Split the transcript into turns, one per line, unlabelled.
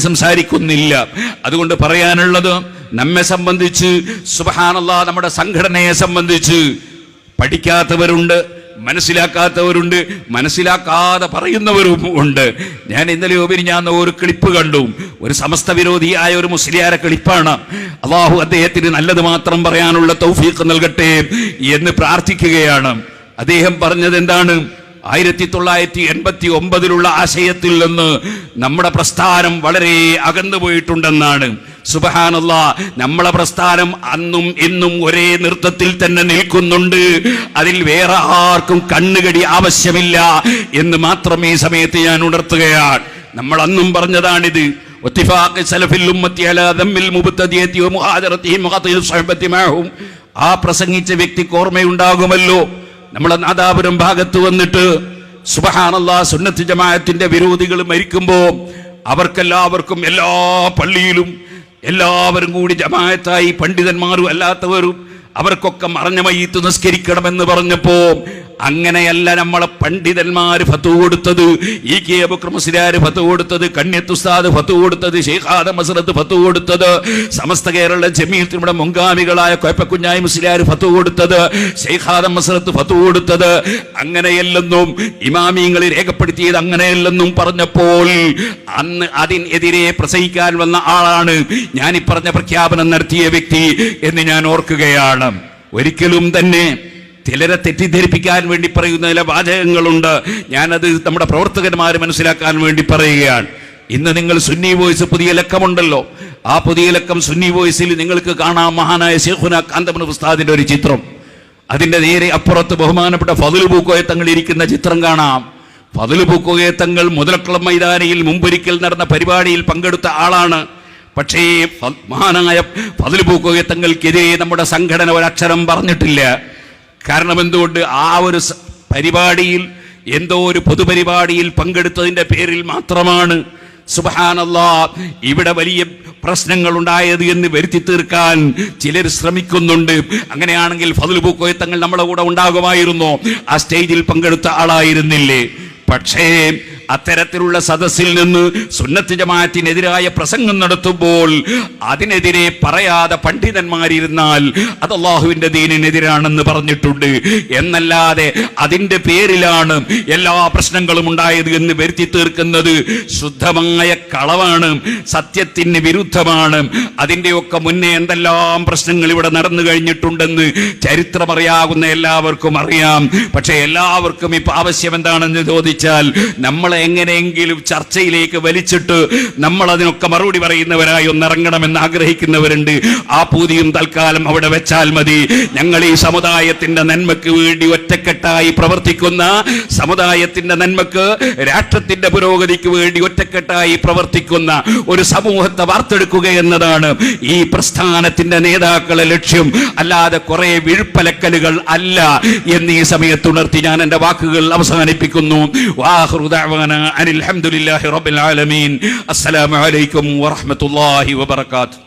സംസാരിക്കുന്നില്ല. അതുകൊണ്ട് പറയാനുള്ളത്, നമ്മെ സംബന്ധിച്ച് സുബ്ഹാനല്ലാഹ്, നമ്മുടെ സംഘടനയെ സംബന്ധിച്ച് പഠിക്കാത്തവരുണ്ട്, മനസ്സിലാക്കാത്തവരുണ്ട്, മനസ്സിലാക്കാതെ പറയുന്നവരും ഉണ്ട്. ഞാൻ ഇന്നലെ ഞാൻ ഒരു ക്ലിപ്പ് കണ്ടു. ഒരു സമസ്ത വിരോധിയായ ഒരു മുസ്ലിയാരെ ക്ലിപ്പാണ്. അള്ളാഹു അദ്ദേഹത്തിന് നല്ലത് മാത്രം പറയാനുള്ള തൗഫീഖ് നൽകട്ടെ എന്ന് പ്രാർത്ഥിക്കുകയാണ്. അദ്ദേഹം പറഞ്ഞത് എന്താണ്? 1989 ആശയത്തിൽ നിന്ന് നമ്മുടെ പ്രസ്ഥാനം വളരെ അകന്നുപോയിട്ടുണ്ടെന്നാണ്. സുബ്ഹാനല്ലാഹ്, നമ്മളെ പ്രസ്ഥാനം അന്നും ഇന്നും ഒരേ നൃത്തത്തിൽ തന്നെ നിൽക്കുന്നുണ്ട്. അതിൽ വേറെ ആർക്കും കണ്ണുകടി ആവശ്യമില്ല എന്ന് മാത്രം ഈ സമയത്ത് ഞാൻ ഉണർത്തുകയാണ്. നമ്മൾ അന്നും പറഞ്ഞതാണിത്. ആ പ്രസംഗിച്ച വ്യക്തിക്ക് ഓർമ്മയുണ്ടാകുമല്ലോ, നമ്മളെ നാദാപുരം ഭാഗത്ത് വന്നിട്ട് സുബ്ഹാനല്ലാഹ് സുന്നത്ത് ജമാഅത്തിന്റെ വിരോധികൾ മരിക്കുമ്പോ അവർക്കെല്ലാവർക്കും എല്ലാ പള്ളിയിലും എല്ലാവരും കൂടി ജമാഅത്തായി, പണ്ഡിതന്മാരും അല്ലാത്തവരും, അവർക്കൊക്കെ മറഞ്ഞ മയ്യിത്ത് നിസ്കരിക്കണമെന്ന് പറഞ്ഞപ്പോ അങ്ങനെയല്ല നമ്മളെ പണ്ഡിതന്മാർ ഫത്വ കൊടുത്തത്. ഈ കെ അബൂബക്കർ മുസ്ലിയാർ ഫത്വ കൊടുത്തത്, കണ്യത്ത് ഉസ്താദ് ഫത്വ കൊടുത്തത്, ശൈഖ് ആദം മസ്റദ് ഫത്വ കൊടുത്തത്, സമസ്ത കേരള ജമീഅത്തിന്റെ മുൻഗാമികളായ കൊയപ്പക്കുഞ്ഞായി മുസ്ലിയാർ ഫത്വ കൊടുത്തത്, ശൈഖ് ആദം മസ്റദ് ഫത്വ കൊടുത്തത്, അങ്ങനെയല്ലെന്നും ഇമാമിയങ്ങൾ രേഖപ്പെടുത്തിയത് അങ്ങനെയല്ലെന്നും പറഞ്ഞപ്പോൾ അന്ന് അതിനെതിരെ പ്രസംഗിക്കാൻ വന്ന ആളാണ് ഞാൻ ഈ പറഞ്ഞ പ്രഖ്യാപനം നടത്തിയ വ്യക്തി എന്ന് ഞാൻ ഓർക്കുകയാണ്. ഒരിക്കലും തന്നെ ചിലരെ തെറ്റിദ്ധരിപ്പിക്കാൻ വേണ്ടി പറയുന്ന ചില വാചകങ്ങളുണ്ട്. ഞാനത് നമ്മുടെ പ്രവർത്തകന്മാർ മനസ്സിലാക്കാൻ വേണ്ടി പറയുകയാണ്. ഇന്ന് നിങ്ങൾ സുന്നി വോയിസ് പുതിയ ലക്കമുണ്ടല്ലോ, ആ പുതിയ ലക്കം സുന്നി വോയിസിൽ നിങ്ങൾക്ക് കാണാം മഹാനായ ശൈഖുനാ കാന്തപുരം ഉസ്താദിന്റെ ഒരു ചിത്രം. അതിന്റെ നേരെ അപ്പുറത്ത് ബഹുമാനപ്പെട്ട ഫദ്ൽ പൂക്കോയ തങ്ങൾ ഇരിക്കുന്ന ചിത്രം കാണാം. ഫദ്ൽ പൂക്കോയ തങ്ങൾ മുതലക്കുളം മൈതാനിയിൽ മുമ്പൊരിക്കൽ നടന്ന പരിപാടിയിൽ പങ്കെടുത്ത ആളാണ്. പക്ഷേ മഹാനായ ഫദ്ൽ പൂക്കോയ തങ്ങൾക്കെതിരെ നമ്മുടെ സംഘടന ഒരക്ഷരം പറഞ്ഞിട്ടില്ല. കാരണം എന്തുകൊണ്ട്? ആ ഒരു പരിപാടിയിൽ, എന്തോ ഒരു പൊതുപരിപാടിയിൽ പങ്കെടുത്തതിന്റെ പേരിൽ മാത്രമാണ് സുബ്ഹാനല്ലാഹ് ഇവിടെ വലിയ പ്രശ്നങ്ങൾ ഉണ്ടായത് എന്ന് വരുത്തി തീർക്കാൻ ചിലർ ശ്രമിക്കുന്നുണ്ട്. അങ്ങനെയാണെങ്കിൽ ഫദ്ൽ പൂക്കോയ തങ്ങൾ നമ്മുടെ കൂടെ ഉണ്ടാകുമായിരുന്നോ? ആ സ്റ്റേജിൽ പങ്കെടുത്ത ആളായിരുന്നില്ലേ? പക്ഷേ അത്തരത്തിലുള്ള സദസ്സിൽ നിന്ന് സുന്നത്ത് ജമാഅത്തിനെതിരായ പ്രസംഗം നടത്തുമ്പോൾ അതിനെതിരെ പറയാതെ പണ്ഡിതന്മാരിരുന്നാൽ അത് അല്ലാഹുവിന്റെ ദീനിനെതിരാണെന്ന് പറഞ്ഞിട്ടുണ്ട്. എന്നല്ലാതെ അതിന്റെ പേരിലാണ് എല്ലാ പ്രശ്നങ്ങളും ഉണ്ടായത് എന്ന് വരുത്തി തീർക്കുന്നത് ശുദ്ധമായ കളവാണ്, സത്യത്തിന് വിരുദ്ധമാണ്. അതിന്റെയൊക്കെ മുന്നേ എന്തെല്ലാം പ്രശ്നങ്ങൾ ഇവിടെ നടന്നു കഴിഞ്ഞിട്ടുണ്ടെന്ന് ചരിത്രമറിയാവുന്ന എല്ലാവർക്കും അറിയാം. പക്ഷെ എല്ലാവർക്കും ഇപ്പൊ ആവശ്യം എന്താണെന്ന് ചോദിച്ചാൽ, നമ്മളെ എങ്ങനെയെങ്കിലും ചർച്ചയിലേക്ക് വലിച്ചിട്ട് നമ്മൾ അതിനൊക്കെ മറുപടി പറയുന്നവരായി ഒന്നിറങ്ങണമെന്ന് ആഗ്രഹിക്കുന്നവരുണ്ട്. ആ പൂതിയും തൽക്കാലം അവിടെ വെച്ചാൽ മതി. ഞങ്ങൾ ഈ സമുദായത്തിന്റെ നന്മയ്ക്ക് വേണ്ടി ഒറ്റക്കെട്ടായി പ്രവർത്തിക്കുന്ന, സമുദായത്തിന്റെ നന്മക്ക്, രാഷ്ട്രത്തിന്റെ പുരോഗതിക്ക് വേണ്ടി ഒറ്റക്കെട്ടായി പ്രവർത്തിക്കുന്ന ഒരു സമൂഹത്തെ വാർത്തെടുക്കുക എന്നതാണ് ഈ പ്രസ്ഥാനത്തിന്റെ നേതാക്കളെ ലക്ഷ്യം. അല്ലാതെ കുറെ വിഴുപ്പലക്കലുകൾ അല്ല എന്ന് ഈ സമയത്ത് ഉണർത്തി ഞാൻ എന്റെ വാക്കുകൾ അവസാനിപ്പിക്കുന്നു. അനിൽ ഹംദുലില്ലാഹി റബ്ബിൽ ആലമീൻ. അസ്സലാമു അലൈക്കും വറഹ്മത്തുള്ളാഹി വബറകാതുഹു.